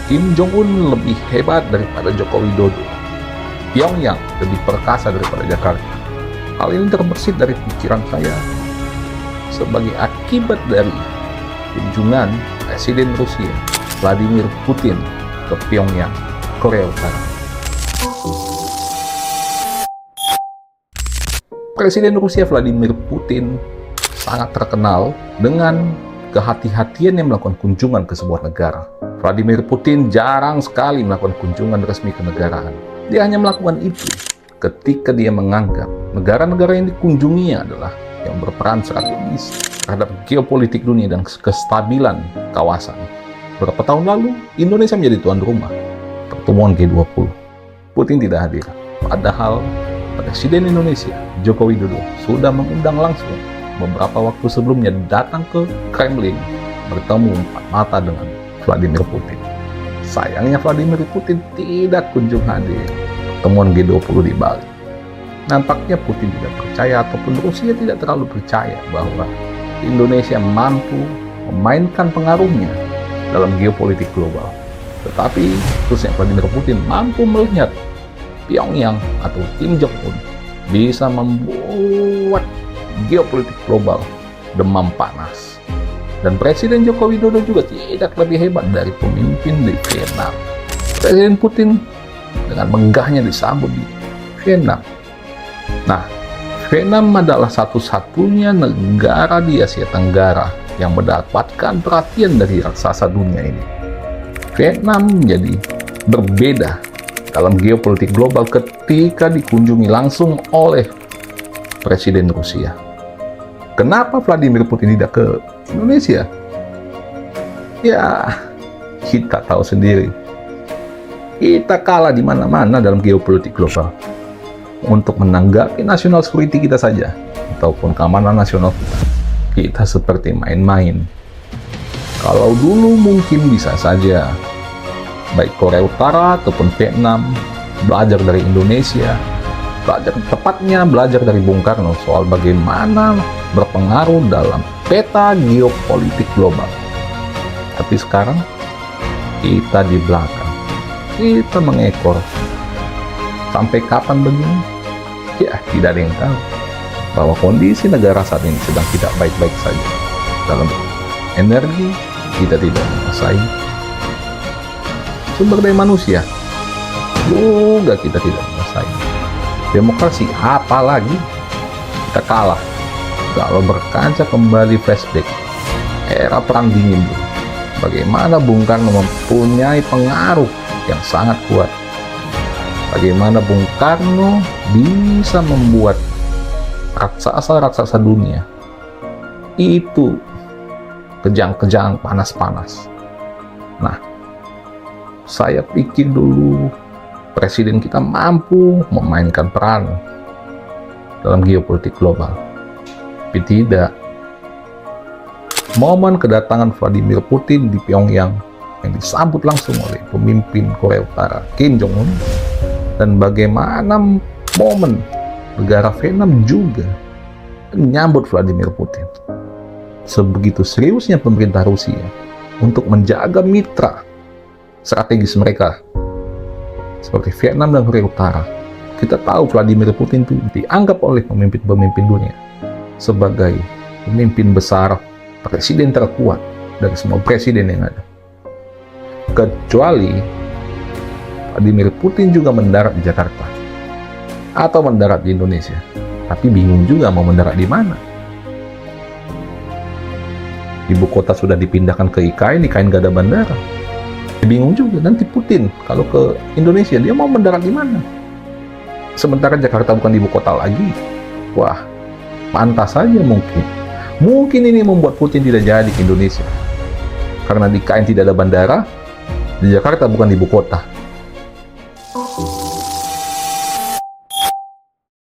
Kim Jong-un lebih hebat daripada Joko Widodo. Pyongyang lebih perkasa daripada Jakarta. Hal ini terbersit dari pikiran saya sebagai akibat dari kunjungan Presiden Rusia Vladimir Putin ke Pyongyang, Korea Utara. Presiden Rusia Vladimir Putin sangat terkenal dengan kehati-hatian yang melakukan kunjungan ke sebuah negara. Vladimir Putin jarang sekali melakukan kunjungan resmi kenegaraan. Dia hanya melakukan itu ketika dia menganggap negara-negara yang dikunjunginya adalah yang berperan strategis terhadap geopolitik dunia dan kestabilan kawasan. Beberapa tahun lalu, Indonesia menjadi tuan rumah pertemuan G20. Putin tidak hadir. Padahal Presiden Indonesia, Joko Widodo, sudah mengundang langsung beberapa waktu sebelumnya datang ke Kremlin bertemu empat mata dengan Vladimir Putin. Sayangnya Vladimir Putin tidak kunjung hadir pertemuan G20 di Bali. Nampaknya Putin tidak percaya ataupun Rusia tidak terlalu percaya bahwa Indonesia mampu memainkan pengaruhnya dalam geopolitik global. Tetapi khususnya Vladimir Putin mampu melihat Pyongyang atau Kim Jong-un bisa membuat geopolitik global demam panas. Dan Presiden Joko Widodo juga tidak lebih hebat dari pemimpin di Vietnam. Presiden Putin dengan megahnya disambut di Vietnam. Nah, Vietnam adalah satu-satunya negara di Asia Tenggara yang mendapatkan perhatian dari raksasa dunia ini. Vietnam menjadi berbeda dalam geopolitik global ketika dikunjungi langsung oleh Presiden Rusia. Kenapa Vladimir Putin tidak ke Indonesia? Ya, kita tahu sendiri. Kita kalah di mana-mana dalam geopolitik global. Untuk menanggapi national security kita saja, ataupun keamanan nasional kita seperti main-main. Kalau dulu mungkin bisa saja, baik Korea Utara ataupun Vietnam, belajar dari Indonesia, belajar dari Bung Karno soal bagaimana berpengaruh dalam peta geopolitik global. Tapi sekarang, kita di belakang. Kita mengekor. Sampai kapan begini? Ya, tidak ada yang tahu. Bahwa kondisi negara saat ini sedang tidak baik-baik saja. Dalam energi, kita tidak menguasai. Sumber daya manusia, juga kita tidak menguasai. Demokrasi, apalagi kita kalah. Kalau berkaca kembali flashback, era Perang Dingin dulu, bagaimana Bung Karno mempunyai pengaruh yang sangat kuat. Bagaimana Bung Karno bisa membuat raksasa-raksasa dunia itu kejang-kejang, panas-panas. Nah, saya pikir dulu presiden kita mampu memainkan peran dalam geopolitik global. Tapi tidak. Momen kedatangan Vladimir Putin di Pyongyang yang disambut langsung oleh pemimpin Korea Utara Kim Jong-un, dan bagaimana momen negara Vietnam juga menyambut Vladimir Putin. Sebegitu seriusnya pemerintah Rusia untuk menjaga mitra strategis mereka seperti Vietnam dan Korea Utara. Kita tahu Vladimir Putin itu dianggap oleh pemimpin-pemimpin dunia sebagai pemimpin besar, presiden terkuat dari semua presiden yang ada. Kecuali Vladimir Putin juga mendarat di Jakarta atau mendarat di Indonesia, tapi bingung juga mau mendarat di mana. Ibu kota sudah dipindahkan ke IKN gak ada bandara. Bingung juga nanti Putin kalau ke Indonesia dia mau mendarat di mana. Sementara Jakarta bukan ibu kota lagi. Wah, pantas saja mungkin ini membuat Putin tidak jadi ke Indonesia karena di IKN tidak ada bandara, di Jakarta bukan ibu kota.